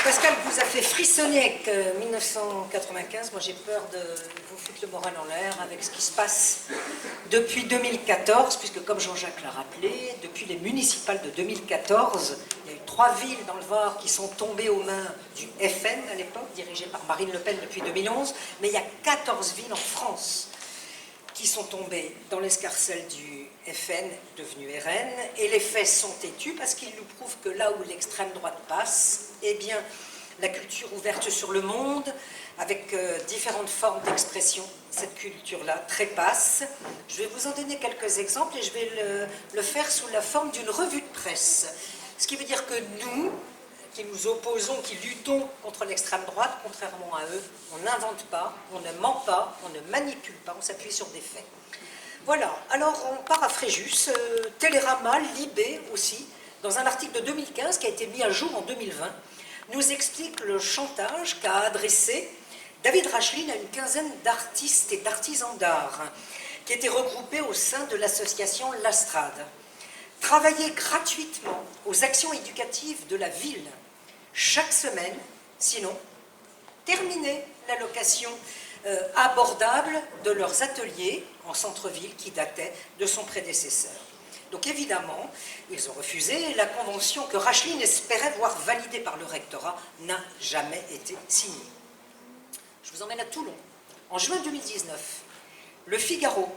Pascal vous a fait frissonner avec 1995. Moi, j'ai peur de vous foutre le moral en l'air avec ce qui se passe depuis 2014, puisque comme Jean-Jacques l'a rappelé, depuis les municipales de 2014, il y a eu 3 villes dans le Var qui sont tombées aux mains du FN à l'époque, dirigé par Marine Le Pen depuis 2011, mais il y a 14 villes en France qui sont tombées dans l'escarcelle du FN, devenu RN, et les faits sont têtus parce qu'ils nous prouvent que là où l'extrême droite passe, eh bien, la culture ouverte sur le monde, avec différentes formes d'expression, cette culture-là trépasse. Je vais vous en donner quelques exemples et je vais le faire sous la forme d'une revue de presse. Ce qui veut dire que nous, qui nous opposons, qui luttons contre l'extrême droite, contrairement à eux, on n'invente pas, on ne ment pas, on ne manipule pas, on s'appuie sur des faits. Voilà, alors on part à Fréjus, Télérama, Libé aussi, dans un article de 2015 qui a été mis à jour en 2020, nous explique le chantage qu'a adressé David Racheline à une quinzaine d'artistes et d'artisans d'art qui étaient regroupés au sein de l'association L'Astrade. Travailler gratuitement aux actions éducatives de la ville chaque semaine, sinon terminer la location abordable de leurs ateliers en centre-ville qui datait de son prédécesseur. Donc évidemment, ils ont refusé et la convention que Racheline espérait voir validée par le rectorat n'a jamais été signée. Je vous emmène à Toulon. En juin 2019, Le Figaro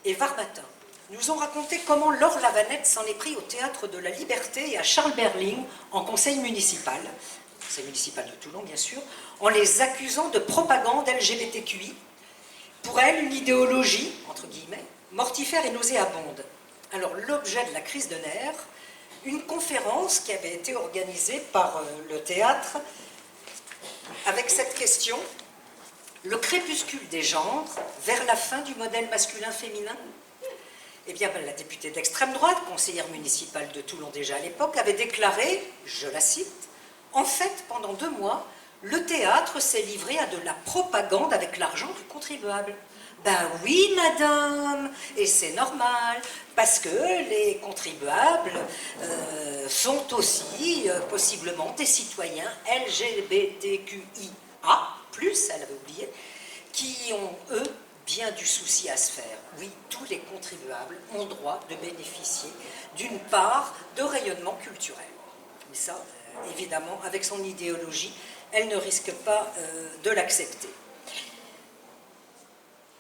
et Var Matin nous ont raconté comment Laure Lavanette s'en est pris au Théâtre de la Liberté et à Charles Berling en conseil municipal de Toulon bien sûr, en les accusant de propagande LGBTQI. Pour elle, une idéologie, entre guillemets, mortifère et nauséabonde. Alors l'objet de la crise de nerfs, une conférence qui avait été organisée par le théâtre avec cette question: le crépuscule des genres vers la fin du modèle masculin-féminin. Eh bien, la députée d'extrême droite, conseillère municipale de Toulon déjà à l'époque, avait déclaré, je la cite, « En fait, pendant 2 mois, le théâtre s'est livré à de la propagande avec l'argent du contribuable. » Ben oui, madame, et c'est normal, parce que les contribuables sont aussi possiblement des citoyens LGBTQIA+, elle avait oublié, qui ont, eux, bien du souci à se faire. Oui, tous les contribuables ont droit de bénéficier d'une part de rayonnement culturel. Mais ça, évidemment, avec son idéologie, elle ne risque pas de l'accepter.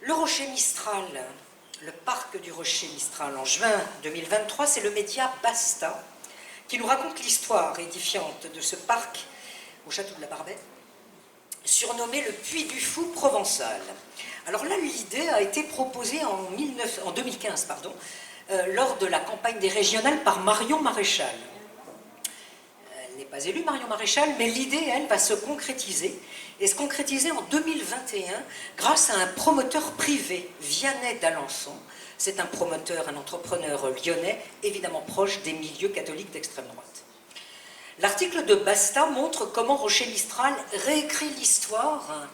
Le Rocher Mistral, le parc du Rocher Mistral en juin 2023, c'est le média Basta qui nous raconte l'histoire édifiante de ce parc au château de la Barbette, surnommé le Puy du Fou provençal. Alors là, l'idée a été proposée en 2015, lors de la campagne des régionales par Marion Maréchal. Elle n'est pas élue, Marion Maréchal, mais l'idée, elle, va se concrétiser, et se concrétiser en 2021 grâce à un promoteur privé, Vianney d'Alençon. C'est un promoteur, un entrepreneur lyonnais, évidemment proche des milieux catholiques d'extrême droite. L'article de Basta montre comment Rocher Mistral réécrit l'histoire,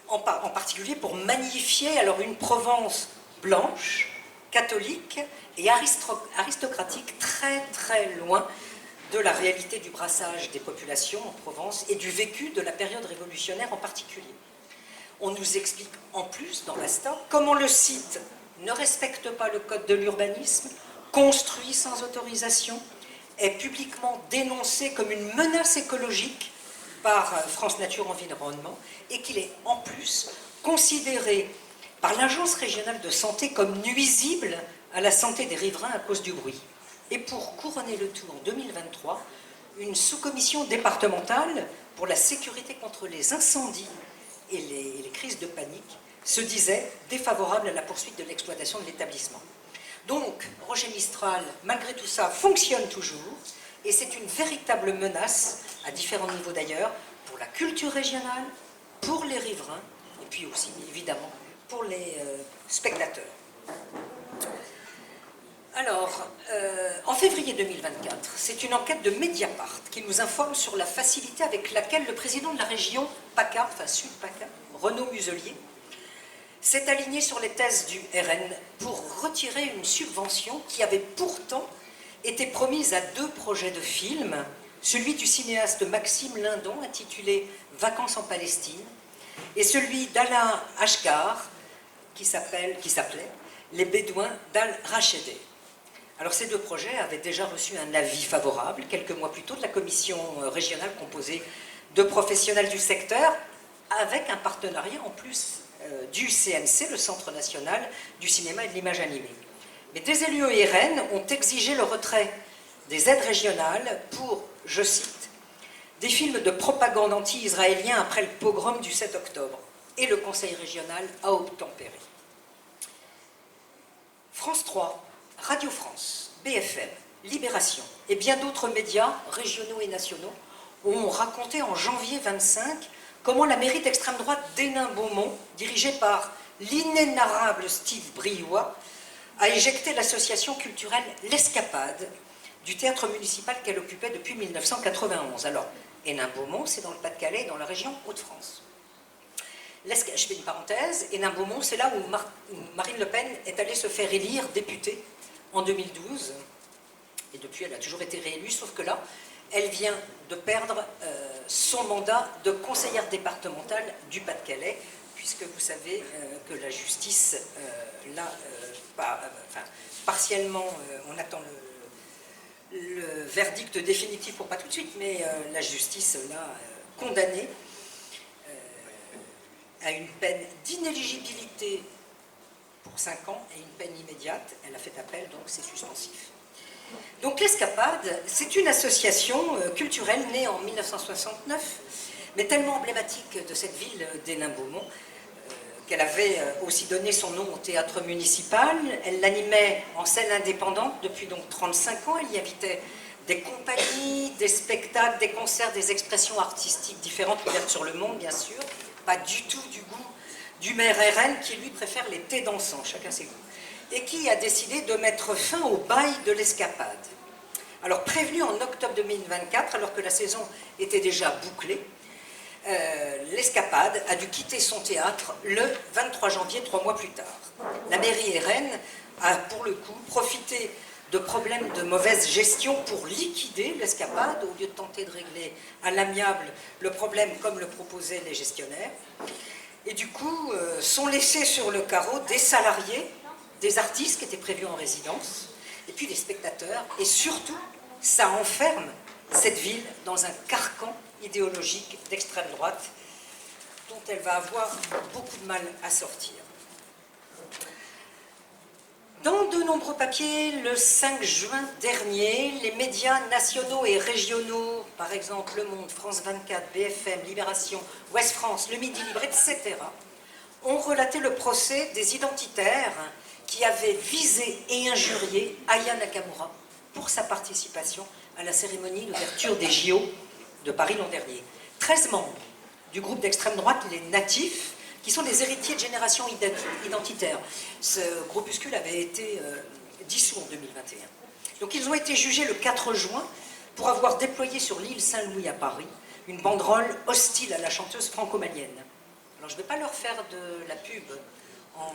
en particulier pour magnifier alors une Provence blanche, catholique et aristocratique, très très loin de la réalité du brassage des populations en Provence et du vécu de la période révolutionnaire en particulier. On nous explique en plus dans Basta comment le site ne respecte pas le code de l'urbanisme, construit sans autorisation, est publiquement dénoncé comme une menace écologique par France Nature Environnement et qu'il est en plus considéré par l'Agence régionale de santé comme nuisible à la santé des riverains à cause du bruit. Et pour couronner le tout en 2023, une sous-commission départementale pour la sécurité contre les incendies et les crises de panique se disait défavorable à la poursuite de l'exploitation de l'établissement. Donc, Rocher Mistral, malgré tout ça, fonctionne toujours, et c'est une véritable menace, à différents niveaux d'ailleurs, pour la culture régionale, pour les riverains, et puis aussi, évidemment, pour les spectateurs. Alors, en février 2024, c'est une enquête de Mediapart qui nous informe sur la facilité avec laquelle le président de la région PACA, enfin Sud-PACA, Renaud Muselier, s'est aligné sur les thèses du RN pour retirer une subvention qui avait pourtant été promise à 2 projets de films celui du cinéaste Maxime Lindon intitulé « Vacances en Palestine » et celui d'Alain Ashkar qui s'appelait « Les Bédouins d'Al-Rachedé ». Alors ces deux projets avaient déjà reçu un avis favorable quelques mois plus tôt de la commission régionale composée de professionnels du secteur avec un partenariat en plus du CNC, le Centre national du cinéma et de l'image animée. Mais des élus RN ont exigé le retrait des aides régionales pour, je cite, des films de propagande anti-israélien après le pogrom du 7 octobre. Et le conseil régional a obtempéré. France 3, Radio France, BFM, Libération et bien d'autres médias régionaux et nationaux ont raconté en janvier 25 comment la mairie d'extrême droite d'Hénin-Beaumont, dirigée par l'inénarrable Steve Briouat, a éjecté l'association culturelle L'Escapade du théâtre municipal qu'elle occupait depuis 1991. Alors, Hénin-Beaumont, c'est dans le Pas-de-Calais, dans la région Hauts-de-France. Je fais une parenthèse, Hénin-Beaumont, c'est là où Marine Le Pen est allée se faire élire députée en 2012. Et depuis, elle a toujours été réélue, sauf que là, elle vient de perdre son mandat de conseillère départementale du Pas-de-Calais, puisque vous savez que la justice, partiellement, on attend le verdict définitif pour pas tout de suite, mais la justice l'a condamnée à une peine d'inéligibilité pour 5 ans et une peine immédiate. Elle a fait appel, donc c'est suspensif. Donc l'Escapade, c'est une association culturelle née en 1969, mais tellement emblématique de cette ville d'Hénin-Beaumont qu'elle avait aussi donné son nom au théâtre municipal. Elle l'animait en scène indépendante depuis donc 35 ans. Elle y invitait des compagnies, des spectacles, des concerts, des expressions artistiques différentes ouvertes sur le monde, bien sûr. Pas du tout du goût du maire RN qui lui préfère les thés dansants, chacun ses goûts. Et qui a décidé de mettre fin au bail de l'Escapade. Alors prévenu en octobre 2024, alors que la saison était déjà bouclée, l'Escapade a dû quitter son théâtre le 23 janvier, 3 mois plus tard. La mairie RN a pour le coup profité de problèmes de mauvaise gestion pour liquider l'Escapade, au lieu de tenter de régler à l'amiable le problème comme le proposaient les gestionnaires. Et du coup, sont laissés sur le carreau des salariés, des artistes qui étaient prévus en résidence, et puis des spectateurs, et surtout, ça enferme cette ville dans un carcan idéologique d'extrême droite dont elle va avoir beaucoup de mal à sortir. Dans de nombreux papiers, le 5 juin dernier, les médias nationaux et régionaux, par exemple Le Monde, France 24, BFM, Libération, Ouest France, Le Midi Libre, etc., ont relaté le procès des identitaires qui avaient visé et injurié Aya Nakamura pour sa participation à la cérémonie d'ouverture des JO de Paris l'an dernier. 13 membres du groupe d'extrême droite, les Natifs, qui sont des héritiers de générations identitaires. Ce groupuscule avait été dissous en 2021. Donc ils ont été jugés le 4 juin pour avoir déployé sur l'île Saint-Louis à Paris une banderole hostile à la chanteuse franco-malienne. Alors je ne vais pas leur faire de la pub en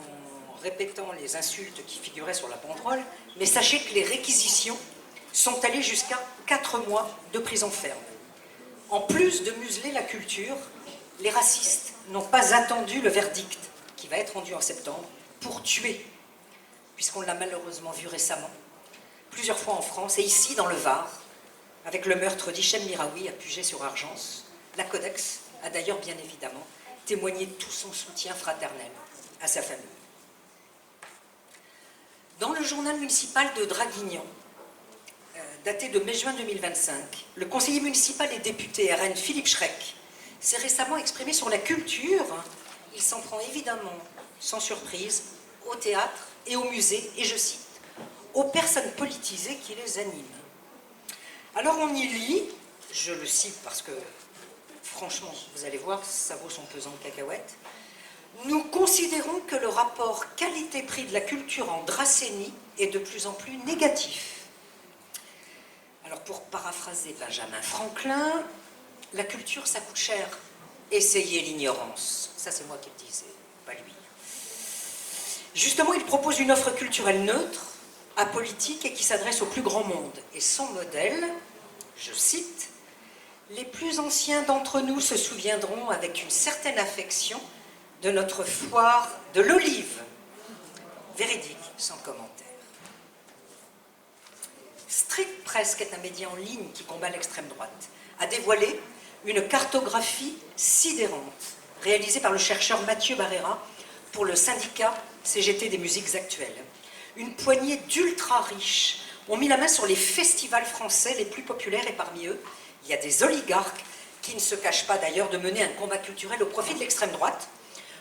répétant les insultes qui figuraient sur la banderole, mais sachez que les réquisitions sont allées jusqu'à 4 mois de prison ferme. En plus de museler la culture, les racistes n'ont pas attendu le verdict qui va être rendu en septembre pour tuer, puisqu'on l'a malheureusement vu récemment, plusieurs fois en France et ici dans le Var, avec le meurtre d'Hichem Miraoui à Puget-sur-Argence. La Codex a d'ailleurs bien évidemment témoigné de tout son soutien fraternel à sa famille. Dans le journal municipal de Draguignan, daté de mai-juin 2025, le conseiller municipal et député RN Philippe Schreck s'est récemment exprimé sur la culture. Il s'en prend évidemment, sans surprise, au théâtre et au musée, et je cite, aux personnes politisées qui les animent. Alors on y lit, je le cite parce que, franchement, vous allez voir, ça vaut son pesant de cacahuètes, « Nous considérons que le rapport qualité-prix de la culture en Dracénie est de plus en plus négatif. » Alors pour paraphraser Benjamin Franklin, la culture, ça coûte cher. Essayez l'ignorance. Ça, c'est moi qui le disais, pas lui. Justement, il propose une offre culturelle neutre, apolitique et qui s'adresse au plus grand monde. Et son modèle, je cite, Les plus anciens d'entre nous se souviendront avec une certaine affection de notre foire de l'Olive. Véridique, sans commentaire. Street Press, qui est un média en ligne qui combat l'extrême droite, a dévoilé une cartographie sidérante réalisée par le chercheur Mathieu Barrera pour le syndicat CGT des musiques actuelles. Une poignée d'ultra riches ont mis la main sur les festivals français les plus populaires et parmi eux, il y a des oligarques qui ne se cachent pas d'ailleurs de mener un combat culturel au profit de l'extrême droite.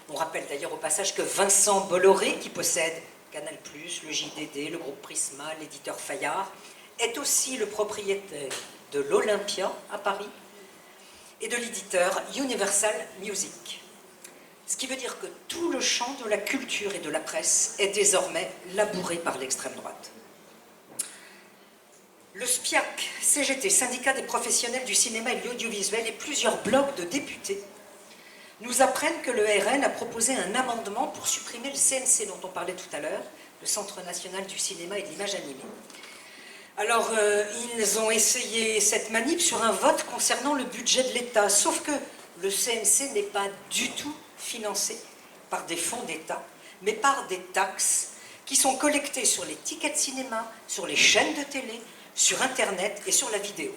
On rappelle d'ailleurs au passage que Vincent Bolloré, qui possède Canal+, le JDD, le groupe Prisma, l'éditeur Fayard, est aussi le propriétaire de l'Olympia à Paris et de l'éditeur Universal Music. Ce qui veut dire que tout le champ de la culture et de la presse est désormais labouré par l'extrême droite. Le SPIAC, CGT, syndicat des professionnels du cinéma et de l'audiovisuel, et plusieurs blocs de députés nous apprennent que le RN a proposé un amendement pour supprimer le CNC dont on parlait tout à l'heure, le Centre national du cinéma et de l'image animée. Alors, ils ont essayé cette manip sur un vote concernant le budget de l'État, sauf que le CNC n'est pas du tout financé par des fonds d'État, mais par des taxes qui sont collectées sur les tickets de cinéma, sur les chaînes de télé, sur Internet et sur la vidéo.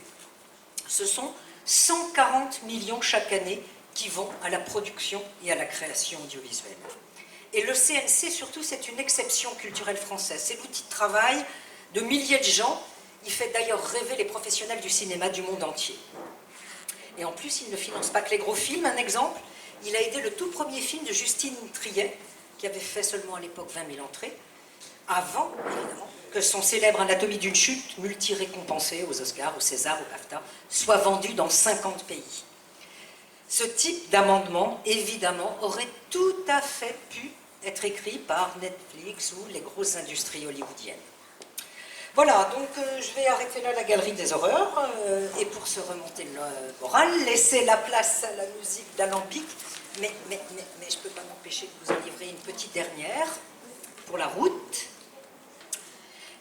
Ce sont 140 millions chaque année qui vont à la production et à la création audiovisuelle. Et le CNC, surtout, c'est une exception culturelle française. C'est l'outil de travail de milliers de gens. Il fait d'ailleurs rêver les professionnels du cinéma du monde entier. Et en plus, il ne finance pas que les gros films. Un exemple, il a aidé le tout premier film de Justine Triet, qui avait fait seulement à l'époque 20 000 entrées, avant, évidemment, que son célèbre Anatomie d'une chute, multi-récompensé aux Oscars, au César, au BAFTA, soit vendu dans 50 pays. Ce type d'amendement, évidemment, aurait tout à fait pu être écrit par Netflix ou les grosses industries hollywoodiennes. Voilà, donc je vais arrêter là la galerie des horreurs, et pour se remonter le moral, laisser la place à la musique d'alambic, mais je ne peux pas m'empêcher de vous en livrer une petite dernière, pour la route,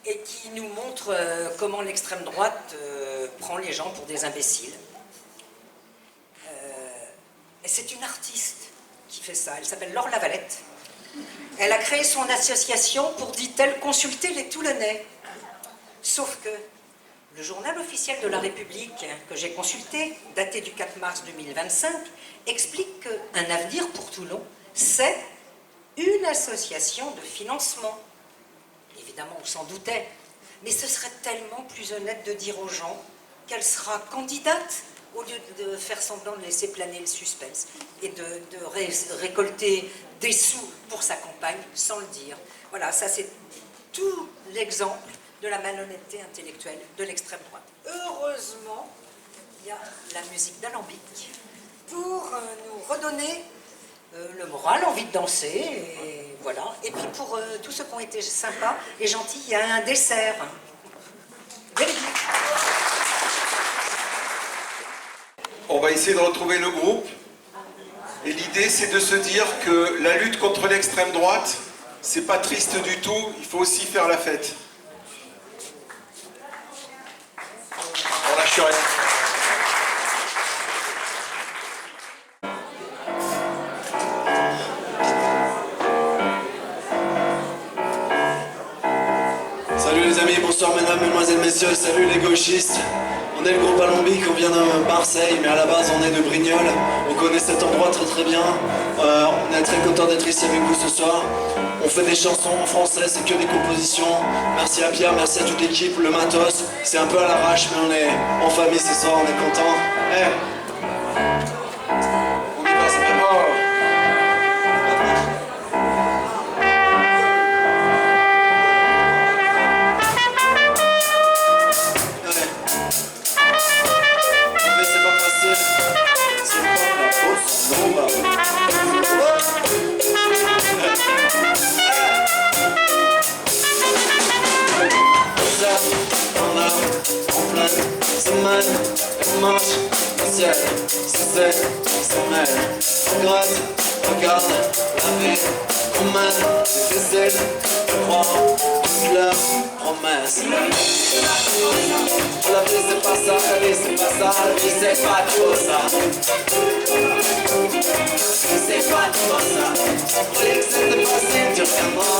et qui nous montre comment l'extrême droite prend les gens pour des imbéciles. Et c'est une artiste qui fait ça, elle s'appelle Laure Lavalette. Elle a créé son association pour, dit-elle, consulter les Toulonnais. Sauf que le journal officiel de la République, que j'ai consulté, daté du 4 mars 2025, explique qu'un avenir pour Toulon, c'est une association de financement. Évidemment, on s'en doutait, mais ce serait tellement plus honnête de dire aux gens qu'elle sera candidate au lieu de faire semblant de laisser planer le suspense et de récolter des sous pour sa campagne sans le dire. Voilà, ça c'est tout l'exemple de la malhonnêteté intellectuelle de l'extrême droite. Heureusement, il y a la musique d'alambic pour nous redonner le moral, envie de danser, et voilà. Et puis pour tous ceux qui ont été sympas et gentils, il y a un dessert. Véridique. On va essayer de retrouver le groupe. Et l'idée, c'est de se dire que la lutte contre l'extrême droite, c'est pas triste du tout, il faut aussi faire la fête. On lâche rien. Salut les amis, bonsoir mesdames, mesdemoiselles, messieurs, salut les gauchistes. On est le groupe Alambic, on vient de Marseille, mais à la base on est de Brignoles. On connaît cet endroit très très bien. On est très content d'être ici avec vous ce soir. On fait des chansons en français, c'est que des compositions. Merci à Pierre, merci à toute l'équipe, le matos. C'est un peu à l'arrache, mais on est en famille ce soir, on est content. On y va, c'est bien mort. On marche, le ciel, c'est, ça mêle. On gratte, regarde la vie qu'on mène. C'est difficile de croire. juste leur promesse. La vie c'est pas ça, la vie c'est pas ça, la vie c'est pas tout ça. C'est pas tout ça. Tu croyais que c'était facile, tu reviendras